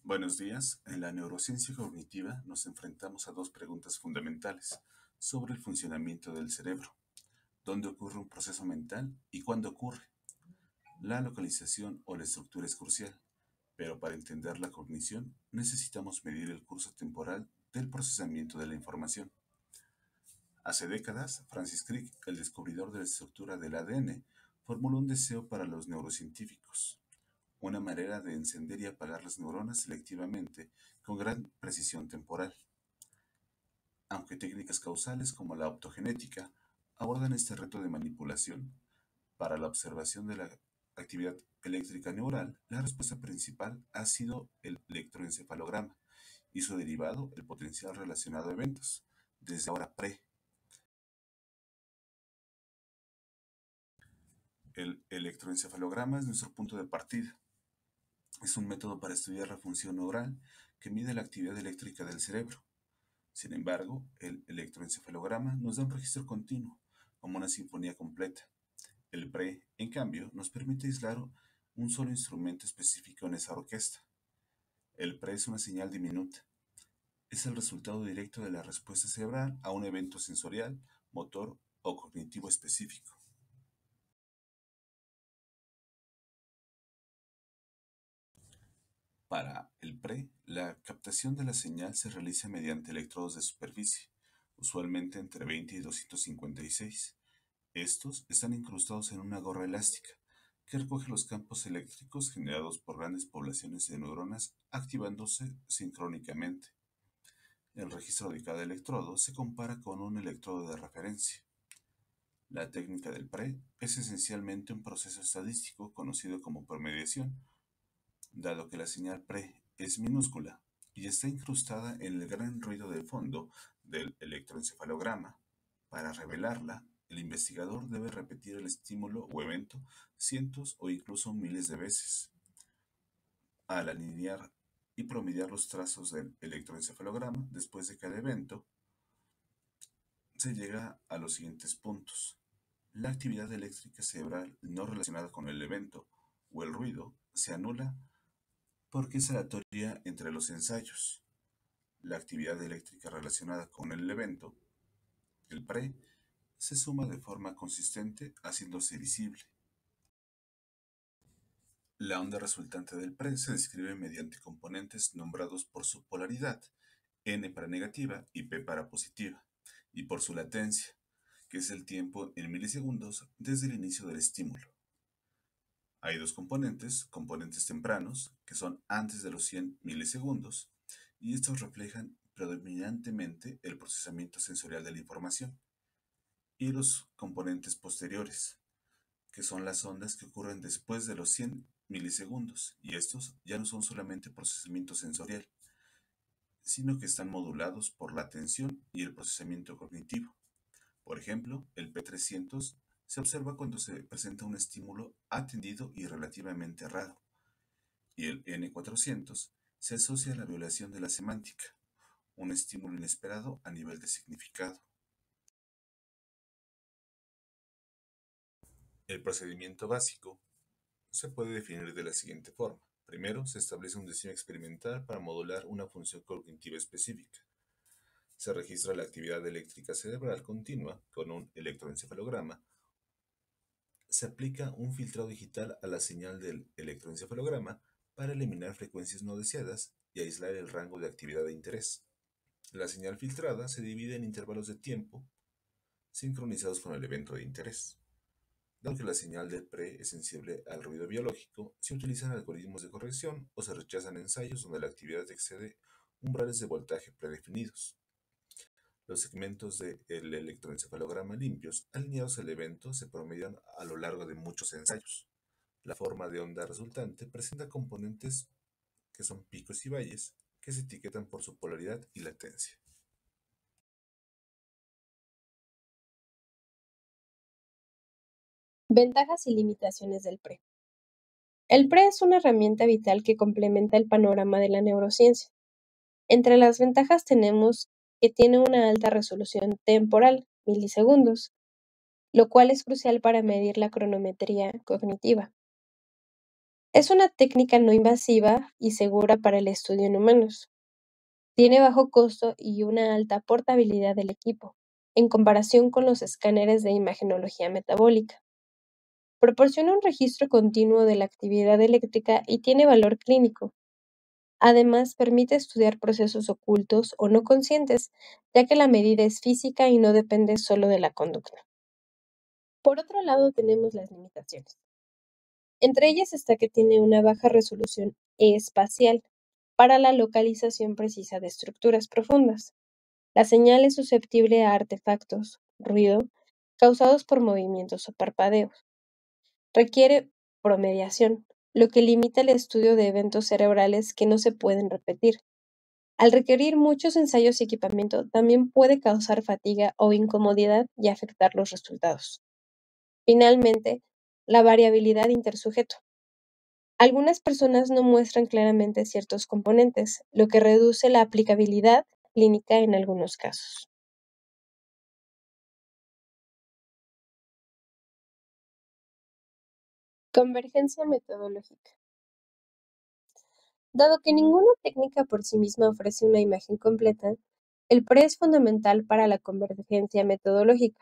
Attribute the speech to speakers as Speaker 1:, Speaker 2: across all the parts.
Speaker 1: Buenos días. En la neurociencia cognitiva nos enfrentamos a dos preguntas fundamentales sobre el funcionamiento del cerebro: ¿dónde ocurre un proceso mental y cuándo ocurre? La localización o la estructura es crucial, pero para entender la cognición necesitamos medir el curso temporal del procesamiento de la información. Hace décadas, Francis Crick, el descubridor de la estructura del ADN, formuló un deseo para los neurocientíficos: una manera de encender y apagar las neuronas selectivamente con gran precisión temporal. Aunque técnicas causales como la optogenética abordan este reto de manipulación, para la observación de la actividad eléctrica neural, la respuesta principal ha sido el electroencefalograma y su derivado, el potencial relacionado a eventos, desde ahora pre. El electroencefalograma es nuestro punto de partida. Es un método para estudiar la función neural que mide la actividad eléctrica del cerebro. Sin embargo, el electroencefalograma nos da un registro continuo, como una sinfonía completa. El PRE, en cambio, nos permite aislar un solo instrumento específico en esa orquesta. El PRE es una señal diminuta. Es el resultado directo de la respuesta cerebral a un evento sensorial, motor o cognitivo específico. Para el PRE, la captación de la señal se realiza mediante electrodos de superficie, usualmente entre 20 y 256. Estos están incrustados en una gorra elástica que recoge los campos eléctricos generados por grandes poblaciones de neuronas activándose sincrónicamente. El registro de cada electrodo se compara con un electrodo de referencia. La técnica del PRE es esencialmente un proceso estadístico conocido como promediación, dado que la señal PRE es minúscula y está incrustada en el gran ruido de fondo del electroencefalograma. Para revelarla, el investigador debe repetir el estímulo o evento cientos o incluso miles de veces. Al alinear y promediar los trazos del electroencefalograma después de cada evento, se llega a los siguientes puntos. La actividad eléctrica cerebral no relacionada con el evento o el ruido se anula porque es aleatoria entre los ensayos. La actividad eléctrica relacionada con el evento, el PRE, se suma de forma consistente haciéndose visible. La onda resultante del PRE se describe mediante componentes nombrados por su polaridad, N para negativa y P para positiva, y por su latencia, que es el tiempo en milisegundos desde el inicio del estímulo. Hay dos componentes tempranos, que son antes de los 100 milisegundos, y estos reflejan predominantemente el procesamiento sensorial de la información, y los componentes posteriores, que son las ondas que ocurren después de los 100 milisegundos, y estos ya no son solamente procesamiento sensorial, sino que están modulados por la atención y el procesamiento cognitivo. Por ejemplo, el P300 se observa cuando se presenta un estímulo atendido y relativamente raro, y el N400 se asocia a la violación de la semántica, un estímulo inesperado a nivel de significado. El procedimiento básico se puede definir de la siguiente forma. Primero, se establece un diseño experimental para modular una función cognitiva específica. Se registra la actividad eléctrica cerebral continua con un electroencefalograma. Se aplica un filtrado digital a la señal del electroencefalograma para eliminar frecuencias no deseadas y aislar el rango de actividad de interés. La señal filtrada se divide en intervalos de tiempo sincronizados con el evento de interés. Dado que la señal del PRE es sensible al ruido biológico, se utilizan algoritmos de corrección o se rechazan ensayos donde la actividad excede umbrales de voltaje predefinidos. Los segmentos del electroencefalograma limpios, alineados al evento, se promedian a lo largo de muchos ensayos. La forma de onda resultante presenta componentes que son picos y valles, que se etiquetan por su polaridad y latencia.
Speaker 2: Ventajas y limitaciones del PRE. El PRE es una herramienta vital que complementa el panorama de la neurociencia. Entre las ventajas tenemos que tiene una alta resolución temporal, milisegundos, lo cual es crucial para medir la cronometría cognitiva. Es una técnica no invasiva y segura para el estudio en humanos. Tiene bajo costo y una alta portabilidad del equipo, en comparación con los escáneres de imagenología metabólica. Proporciona un registro continuo de la actividad eléctrica y tiene valor clínico. Además, permite estudiar procesos ocultos o no conscientes, ya que la medida es física y no depende solo de la conducta. Por otro lado, tenemos las limitaciones. Entre ellas está que tiene una baja resolución espacial para la localización precisa de estructuras profundas. La señal es susceptible a artefactos, ruido, causados por movimientos o parpadeos. Requiere promediación, lo que limita el estudio de eventos cerebrales que no se pueden repetir. Al requerir muchos ensayos y equipamiento, también puede causar fatiga o incomodidad y afectar los resultados. Finalmente, la variabilidad intersujeto. Algunas personas no muestran claramente ciertos componentes, lo que reduce la aplicabilidad clínica en algunos casos. Convergencia metodológica. Dado que ninguna técnica por sí misma ofrece una imagen completa, el PRE es fundamental para la convergencia metodológica.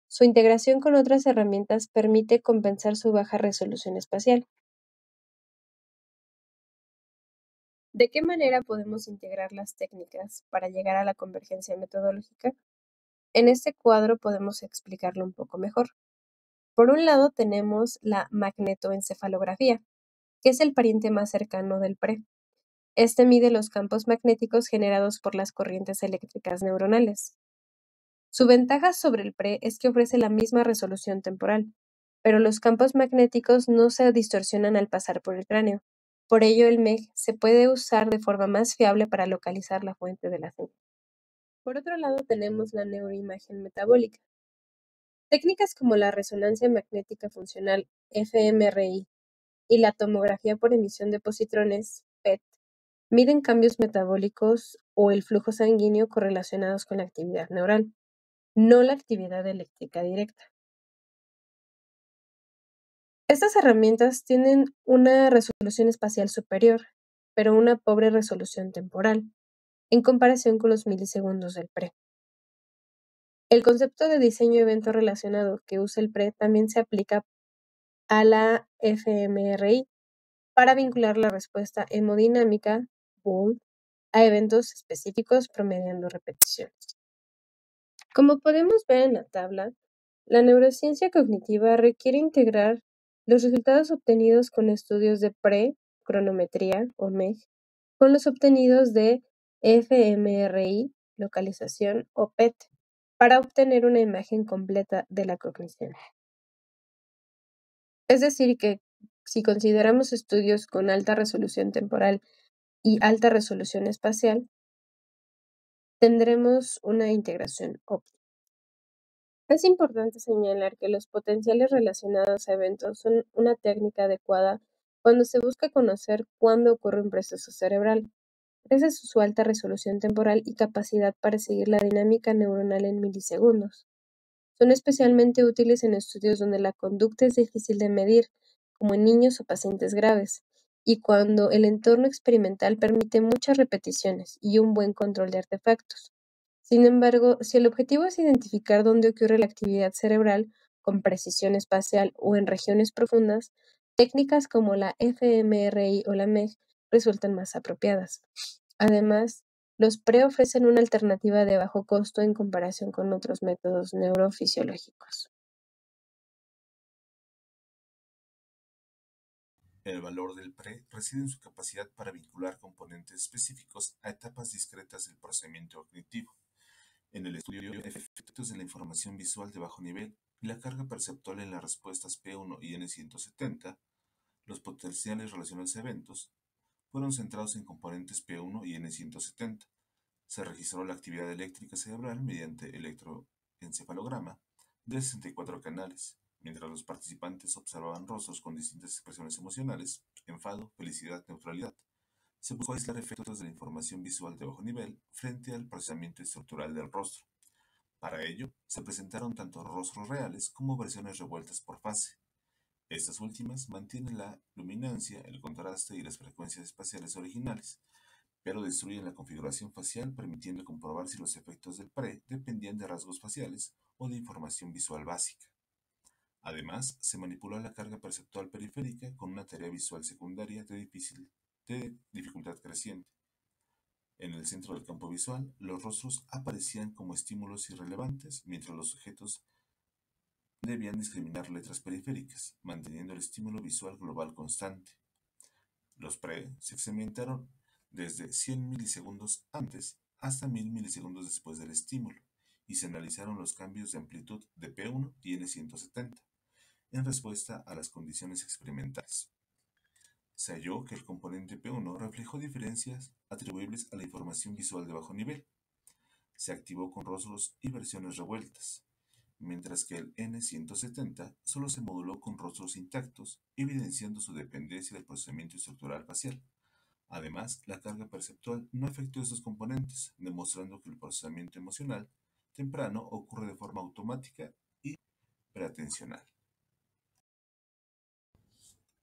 Speaker 2: Su integración con otras herramientas permite compensar su baja resolución espacial. ¿De qué manera podemos integrar las técnicas para llegar a la convergencia metodológica? En este cuadro podemos explicarlo un poco mejor. Por un lado tenemos la magnetoencefalografía, que es el pariente más cercano del PRE. Este mide los campos magnéticos generados por las corrientes eléctricas neuronales. Su ventaja sobre el PRE es que ofrece la misma resolución temporal, pero los campos magnéticos no se distorsionan al pasar por el cráneo. Por ello, el MEG se puede usar de forma más fiable para localizar la fuente de la señal. Por otro lado, tenemos la neuroimagen metabólica. Técnicas como la resonancia magnética funcional fMRI y la tomografía por emisión de positrones PET miden cambios metabólicos o el flujo sanguíneo correlacionados con la actividad neural, no la actividad eléctrica directa. Estas herramientas tienen una resolución espacial superior, pero una pobre resolución temporal, en comparación con los milisegundos del PRE. El concepto de diseño evento relacionado que usa el PRE también se aplica a la fMRI para vincular la respuesta hemodinámica (BOLD) a eventos específicos promediando repeticiones. Como podemos ver en la tabla, la neurociencia cognitiva requiere integrar los resultados obtenidos con estudios de pre-cronometría o MEG con los obtenidos de fMRI, localización o PET para obtener una imagen completa de la cognición. Es decir, que si consideramos estudios con alta resolución temporal y alta resolución espacial, tendremos una integración óptima. Es importante señalar que los potenciales relacionados a eventos son una técnica adecuada cuando se busca conocer cuándo ocurre un proceso cerebral, gracias a su alta resolución temporal y capacidad para seguir la dinámica neuronal en milisegundos. Son especialmente útiles en estudios donde la conducta es difícil de medir, como en niños o pacientes graves, y cuando el entorno experimental permite muchas repeticiones y un buen control de artefactos. Sin embargo, si el objetivo es identificar dónde ocurre la actividad cerebral con precisión espacial o en regiones profundas, técnicas como la fMRI o la MEG resultan más apropiadas. Además, los PRE ofrecen una alternativa de bajo costo en comparación con otros métodos neurofisiológicos.
Speaker 1: El valor del PRE reside en su capacidad para vincular componentes específicos a etapas discretas del procesamiento cognitivo. En el estudio de efectos de la información visual de bajo nivel y la carga perceptual en las respuestas P1 y N170, los potenciales relacionados a eventos fueron centrados en componentes P1 y N170. Se registró la actividad eléctrica cerebral mediante electroencefalograma de 64 canales, mientras los participantes observaban rostros con distintas expresiones emocionales, enfado, felicidad, neutralidad. Se buscó aislar efectos de la información visual de bajo nivel frente al procesamiento estructural del rostro. Para ello, se presentaron tanto rostros reales como versiones revueltas por fase. Estas últimas mantienen la luminancia, el contraste y las frecuencias espaciales originales, pero destruyen la configuración facial permitiendo comprobar si los efectos del pre dependían de rasgos faciales o de información visual básica. Además, se manipuló la carga perceptual periférica con una tarea visual secundaria de dificultad creciente. En el centro del campo visual, los rostros aparecían como estímulos irrelevantes, mientras los sujetos debían discriminar letras periféricas, manteniendo el estímulo visual global constante. Los pre se experimentaron desde 100 milisegundos antes hasta 1000 milisegundos después del estímulo, y se analizaron los cambios de amplitud de P1 y N170 en respuesta a las condiciones experimentales. Se halló que el componente P1 reflejó diferencias atribuibles a la información visual de bajo nivel. Se activó con rostros y versiones revueltas, mientras que el N170 solo se moduló con rostros intactos, evidenciando su dependencia del procesamiento estructural facial. Además, la carga perceptual no afectó estos componentes, demostrando que el procesamiento emocional temprano ocurre de forma automática y preatencional.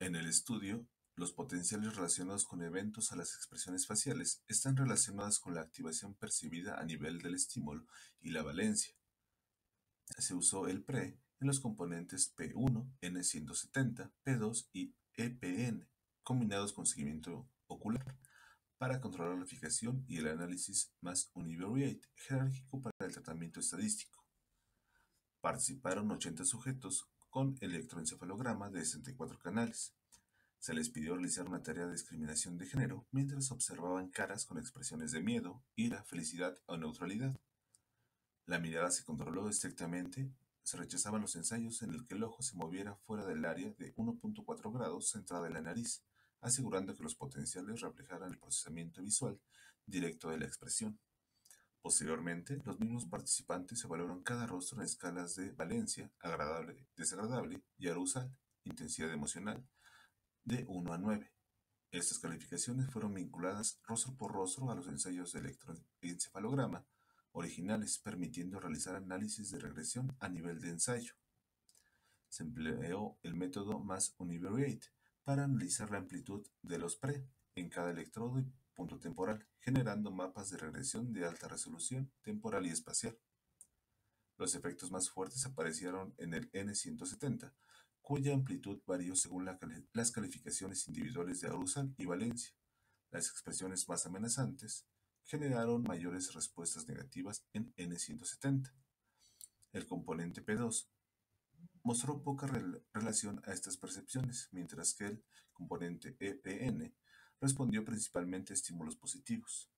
Speaker 1: En el estudio, los potenciales relacionados con eventos a las expresiones faciales están relacionados con la activación percibida a nivel del estímulo y la valencia. Se usó el PRE en los componentes P1, N170, P2 y EPN, combinados con seguimiento ocular, para controlar la fijación y el análisis más univariate jerárquico para el tratamiento estadístico. Participaron 80 sujetos con electroencefalograma de 64 canales. Se les pidió realizar una tarea de discriminación de género mientras observaban caras con expresiones de miedo, ira, felicidad o neutralidad. La mirada se controló estrictamente, se rechazaban los ensayos en el que el ojo se moviera fuera del área de 1.4 grados centrada en la nariz, asegurando que los potenciales reflejaran el procesamiento visual directo de la expresión. Posteriormente, los mismos participantes evaluaron cada rostro en escalas de valencia, agradable, desagradable y arousal, intensidad emocional, de 1 a 9. Estas calificaciones fueron vinculadas rostro por rostro a los ensayos de electroencefalograma originales, permitiendo realizar análisis de regresión a nivel de ensayo. Se empleó el método más univariate para analizar la amplitud de los pre en cada electrodo y punto temporal, generando mapas de regresión de alta resolución temporal y espacial. Los efectos más fuertes aparecieron en el N170, cuya amplitud varió según las calificaciones individuales de arousal y valencia. Las expresiones más amenazantes generaron mayores respuestas negativas en N170. El componente P2 mostró poca relación a estas percepciones, mientras que el componente EPN respondió principalmente a estímulos positivos.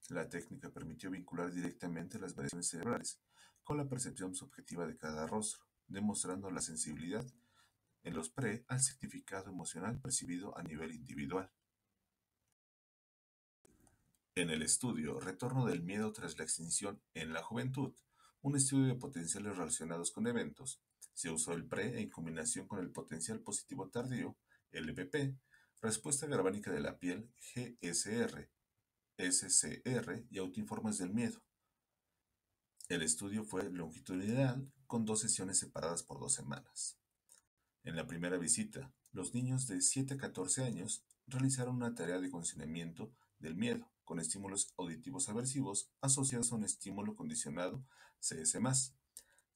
Speaker 1: La técnica permitió vincular directamente las variaciones cerebrales con la percepción subjetiva de cada rostro, demostrando la sensibilidad en los pre al significado emocional percibido a nivel individual. En el estudio Retorno del miedo tras la extinción en la juventud, un estudio de potenciales relacionados con eventos, se usó el PRE en combinación con el potencial positivo tardío, LPP, respuesta galvánica de la piel, GSR, SCR y autoinformes del miedo. El estudio fue longitudinal con 2 sesiones separadas por 2 semanas. En la primera visita, los niños de 7 a 14 años realizaron una tarea de condicionamiento del miedo con estímulos auditivos aversivos asociados a un estímulo condicionado CS+.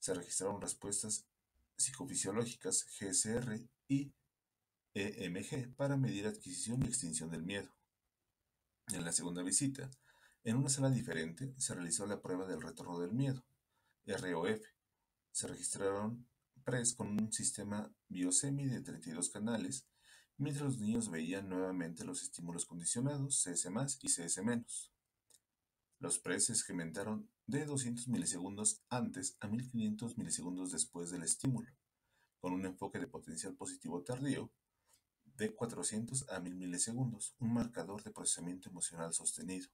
Speaker 1: Se registraron respuestas psicofisiológicas GSR y EMG para medir adquisición y extinción del miedo. En la segunda visita, en una sala diferente, se realizó la prueba del retorno del miedo, ROF. Se registraron PREs con un sistema biosemi de 32 canales, mientras los niños veían nuevamente los estímulos condicionados, CS+, y CS-. Los PREs se segmentaron de 200 milisegundos antes a 1500 milisegundos después del estímulo, con un enfoque de potencial positivo tardío de 400 a 1000 milisegundos, un marcador de procesamiento emocional sostenido.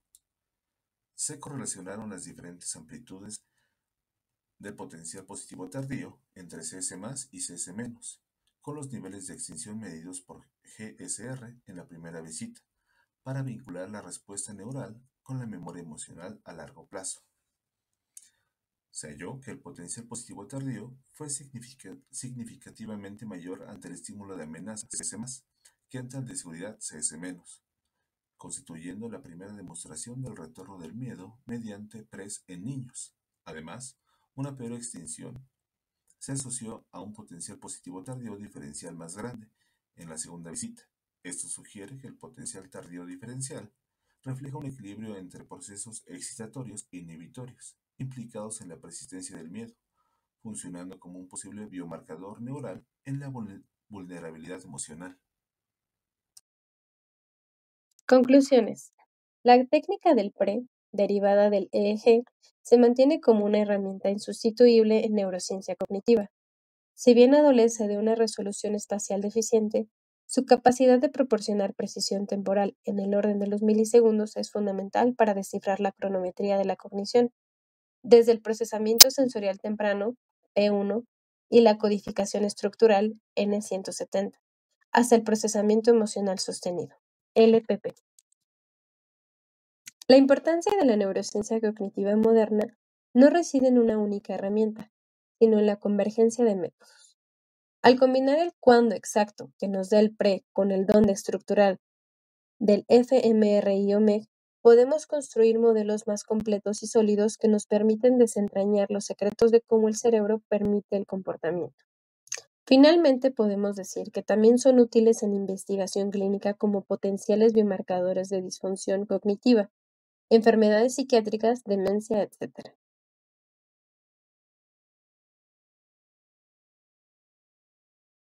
Speaker 1: Se correlacionaron las diferentes amplitudes del potencial positivo tardío entre CS+ y CS-, con los niveles de extinción medidos por GSR en la primera visita, para vincular la respuesta neural con la memoria emocional a largo plazo. Se halló que el potencial positivo tardío fue significativamente mayor ante el estímulo de amenaza CS+, que ante el de seguridad CS-, constituyendo la primera demostración del retorno del miedo mediante PRES en niños. Además, una peor extinción se asoció a un potencial positivo tardío diferencial más grande en la segunda visita. Esto sugiere que el potencial tardío diferencial refleja un equilibrio entre procesos excitatorios e inhibitorios implicados en la persistencia del miedo, funcionando como un posible biomarcador neural en la vulnerabilidad emocional.
Speaker 2: Conclusiones. La técnica del PRE, derivada del EEG, se mantiene como una herramienta insustituible en neurociencia cognitiva. Si bien adolece de una resolución espacial deficiente, su capacidad de proporcionar precisión temporal en el orden de los milisegundos es fundamental para descifrar la cronometría de la cognición, desde el procesamiento sensorial temprano, P1, y la codificación estructural, N170, hasta el procesamiento emocional sostenido, LPP. La importancia de la neurociencia cognitiva moderna no reside en una única herramienta, sino en la convergencia de métodos. Al combinar el cuándo exacto que nos da el PRE con el dónde estructural del fMRI-OMEG, podemos construir modelos más completos y sólidos que nos permiten desentrañar los secretos de cómo el cerebro permite el comportamiento. Finalmente, podemos decir que también son útiles en investigación clínica como potenciales biomarcadores de disfunción cognitiva, enfermedades psiquiátricas, demencia, etc.